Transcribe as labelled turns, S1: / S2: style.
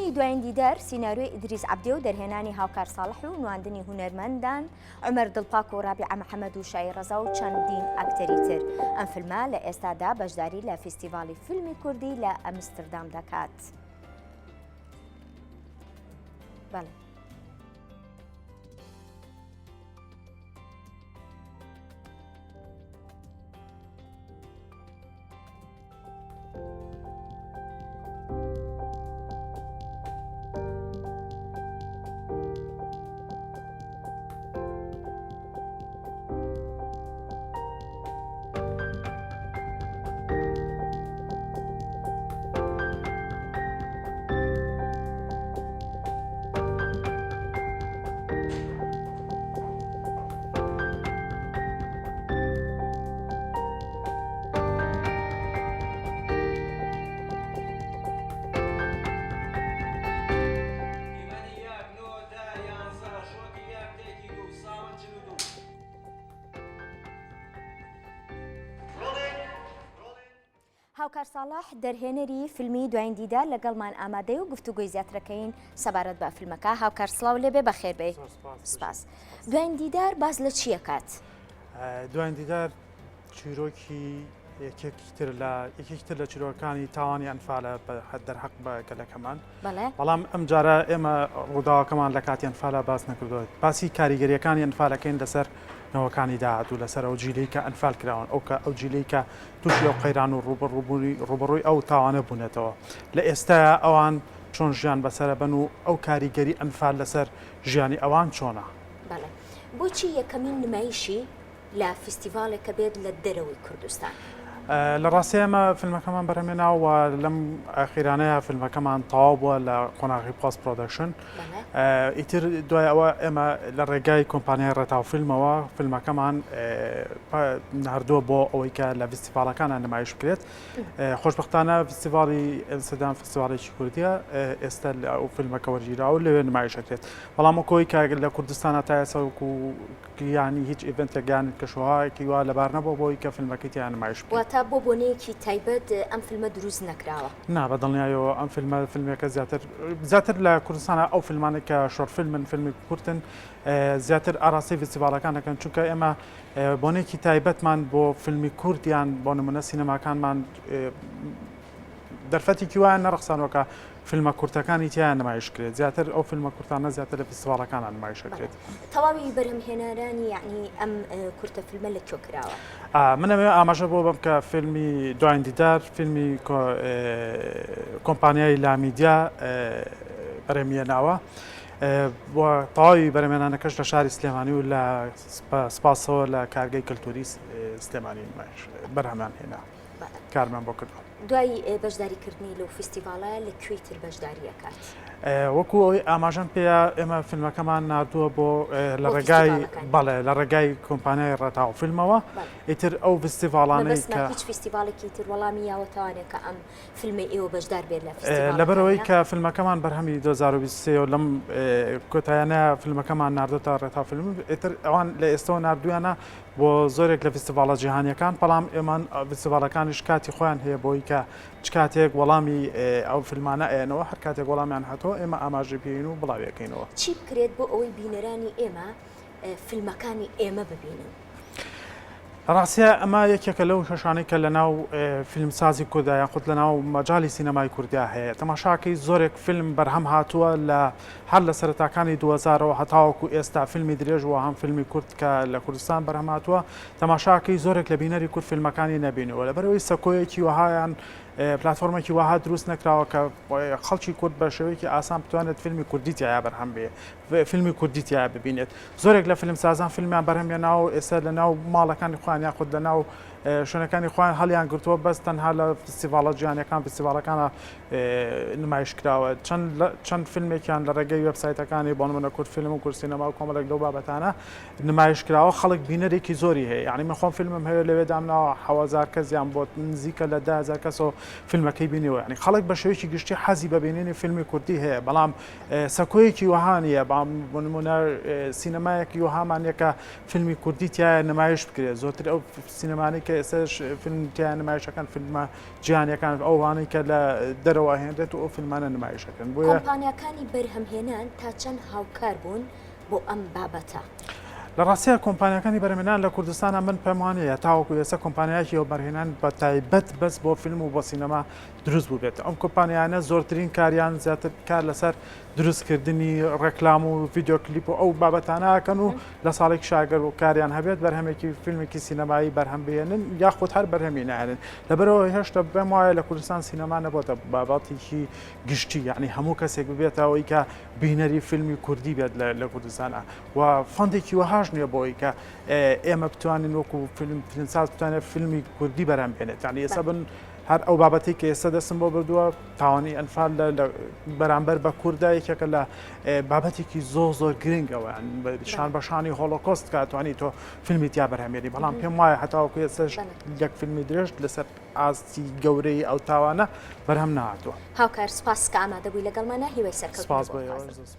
S1: فیلمی دوایین دیدار سیناریۆی ئیدریس عەبدێ و دەرهێنانی هاوکار ساڵح و نواندنی هونەرمەندان عومەر دڵپاک و ڕابعە محەممەد و شای ڕەزا و چەندین ئەکتەری تر. ئەم فیلمە لە ئێستادا بەشداری لە فیستیڤاڵی فیلمی کوردی لە ئەمستردام دەکات. بەڵێ. هاوکار ساڵح دەرهێنەری فیلمی دوایین دیدار لەگەڵمان ئامادەی و گفتوگۆی زیاترەکەین سەبارەت بە فیلمەکە. هاوکار سڵاو لێبێ بەخێر بێ. سپاس. دوایین دیدار باز لە چیە کات؟
S2: دوایین دیدار چیرۆکی یەکێکتر لە چیرۆکانی تاوانی ئەنفالە دەرحەق بە گەلەکەمان. بەڵام ئەم جارە ئێمە ڕووداوەکەمان لە کاتی ئەنفالە باس نەکردوێت. باسی کاریگەریەکانی ئەنفالەکەین لەسەر نەوەکانی داهاتوو لەسەر ئەو جیلەی کە ئەنفال کراون ئەو جیلەی کە تووشی ئەو قەیران و ڕوبەڕووی ئەو تاوانە بوونێتەوە. لە ئێستا ئەوان چۆن ژیان بەسەرە بن و ئەو کاریگەری ئەنفال لەسەر ژیانی ئەوان چۆنە؟
S1: بەڵێ. بۆچی یەکەمین نمایشی لە فیستیڤالێکە بێت لە دەرەوەی کوردستان؟
S2: لە ڕاستی ئێمە فیلمەکەمان بەرهەمێناوە لەم ئەخیرانەیە فیلمەکەمان تەواو بووە لە قۆناغی پۆست پرۆدەکشن. ئیتر دوای ئەوە ئێمە لە ڕێگای کۆمپانیای ڕێتاو فیلمەوە فیلمەکەمان ناردووە بۆ ئەوەی کە لە فیستیڤالەکانە نمایش بکرێت. خۆشبەختانە فیستیڤاڵی ئەمستردام فیستیڤاڵێکی کوردیە ئێستا ئەو فیلمەکە وەرگیراوە و لەوێ نمایشەکرێت. بەڵام ئەوکۆی کە لە کوردستانە تا ئێستا وەکو ینی هیچ ئیڤنتێکیان کەشوهایەکی وا لەبار نەبووە بۆی کە فیلمەکەی تیان نمایش بکرێت.
S1: تا بۆ بۆنەیەکی تایبەت ئەم فیلمە دروست نەکراوە.
S2: نا بەدڵنیایەوە ئەم فیلمەکە زیاتر لە کوردستانە ئەو فیلمانێک کە شۆرت فیلمن فیلمی کورتن زیاتر ئاراستی فیستیڤالەکان دەکەن چونکە ئێمە بۆنێکی تایبەتمان بۆ فیلمی کوردیان بۆ نمونە سینەماکانمان دەرفەتێکی وایە نەڕەخسانەوەکە فیلمە کورتەکانی تیان نمایش کرێت. زیاتر ئەو فیلمە کورتانە زیاتر لە فیستیڤالەکانان نمایشەکرێت.
S1: تەواوی بەرهەمهێنەرانی یعنی ئەم کورتە فیلمە لەکوێ کراوە؟
S2: منەوێ ئاماژە بۆ بم کە فیلمی دوایین دیدار فیلمی کۆمپانیای لامیدیا بەرهەمهێناوە بۆ تەواوی بەرهەمهێنانەکەش لە شاری سلێمانی و لە سپاسەوە لە کارگەی کلتوری سلێمانی بەرهەمان هێنا کارمان بۆ کردووە.
S1: دوای بەشداریکردنی لەو فیستیڤالە لەکوێی تر بەشداری ئەکات؟
S2: وەکو ئەوی ئاماژەم پێەیە ئێمە فیلمەکەمان نردووە بۆ لە ڕێگای بەڵێ لە ڕێگای کۆمپانیای ڕێتاو فیلمەوە ئیتر ئەو فیستیڤالانەی کە
S1: هیچ فیستیڤالێکی تر وەڵامی یاوەتەوانێت کە ئەم فیلمی ئێوە بەشدار بێت لە فیستیڤال
S2: لەبەرەوەی کە فیلمەکەمان بەرهەمی 2023 لەم کۆتایانە فیلمەکەمان نردوە تا ڕێتاو فیلم ئیتر ئەوان لە ئێستەوە نردویانە بۆ زۆرێک لە فیستیڤالە جیهانیەکان بەڵام ئێمان فیستیڤالەکانیش کاتی خۆیان هەیە بۆی کە چ کاتێک وەڵامی ئەو فیلمانە ئێنەوە هەر کاتێک وەڵامیان هاتەوە ئێمە ئاماژەی پێین و بڵاویەکەینەوە.
S1: چی بکرێت بۆ ئەوەی بینەرانی ئێمە فیلمەکانی ئێمە ببینن؟
S2: ڕاستە ئەمە یەکێکە لەو شەشانەی کە لە ناو فیلمسازی کوردایان خۆت لە ناو مەجای سینەمای کوردیا هەیە. تەماشاکەی زۆرێک فیلم بەرهەم هاتووە لە هەر لە سەرەتاکانی 2000ەوە هەتاوەکو ئێستا فیلمی درێژەوە هەم فیلمی کورد کە لە کوردستان بەرهەم هاتووە تەماشاکەی زۆرێک لە بینەری کورد فیلمەکانی نەبینەوە لەبەرەوەی سەکۆیەکی وەهایان پلتفۆرمێکی وها دروست نەکراوە کە خەڵکی کورد بە شێوەیەکی ئاسان بتوانێت فیلمی کوردی تیا بەرهەم بێ فیلمی کوردی تیا ببینێت. زۆرێک لە فیلمسازان فیلمیان بەرهەمهێناوە ئێستا لە ناو ماڵەکانی خۆیان یاخود لە ناو شوێنەکانی خۆیان هەڵیان گرتووە بەس تەنها لە فیستیڤالە جیهانیەکان فیستیڤالەکانە نمایش کراوە. چەند فیلمێکیان لە ڕێگەی وێبسایتەکانی بۆ نمونە کورد فیلم و کورد سینەما و کۆمەڵێک لەو بابەتانە نمایش کراوە. خەڵک بینەرێکی زۆری هەیە. یعنی من خۆم فیلمم هەیە لەوێ دامناوە 1000 کەس یان بۆ نزیکە لە 10000 کەسەوە فیلمەکەی بینیەوە ینی خەڵک بە شێوەیەکی گشتی حەزی بە بینینی فیلمی کوردی هەیە بەڵام سەکۆیەکی وەهانیە بۆنمونە سینەمایەکی وەهامانیەکە فیلمی کوردی تایە نمایش بکرێت زۆرتر ئەو سینەمانی کە ئێستاش فیلم تیان نمایشەکان فیلمە جیهانیەکان ئەوانەی کە لە دەرەوە هێنرێت و ئەو فیلمانە نمایشەکەن بۆیە
S1: کۆمپانیەکانی بەرهەمهێنان تا چەند هاوکار بوون بۆ ئەم بابەتە.
S2: لە ڕاستیە کۆمپانیەکانی بەرهەمهێنان لە کوردستانە من پێم وانەیە تاوەکو ئێستا کۆمپانیایەکی ئەو بەرهێنان بە تایبەت بەس بۆ فیلم و بۆ سینەما دروست بوو بێت ئەم کۆمپانیانە زۆرترین کاریان زیاتر کار لەسەر دروستکردنی ڕێکلام و ڤیدیۆ کلیپ و ئەو بابەتانەکەن و لە ساڵێک شاگەر و کاریان هەبێت بەرهەمێکی فیلمێکی سینەمایی بەرهەم بێنن یاخود هەر بەرهەمی نهێنن لەبەرەوە هێشتا بێم وایە لە کوردستان سینەما نەبووە بابەتێکی گشتی یعنی هەموو کەسێک ببێتەوەی کە بینەری فیلمی کوردی بێت لە کوردستانە و فەندێکی وەهاش نییە بۆی کە ئێمە بتوانین وەکو فیلمساز بتوانێت فیلمی کوردی بەرهەم بێنێت یعنی ئێستا بن هەر ئەو بابەتی کە ئێستا دەستم بۆ بردووە تاوانی ئەنفال لە بەرامبەر بە کووردا یەکێکە لە بابەتێکی زۆر گرنگەوە شان بەشانی هۆلۆکۆست کاتوانی تۆ فیلمی تیا بەرهەمێنی بەڵام پێم وایە هەتاوەکو ئێستاش یەک فیلمی درێژ لەسەر ئاستی گەورەی ئەو تاوانە بەرهەم نهاتووە.
S1: هاوکار سپاس کە ئامادەبووی لەگەڵمانە هیوای سەرکەوتن.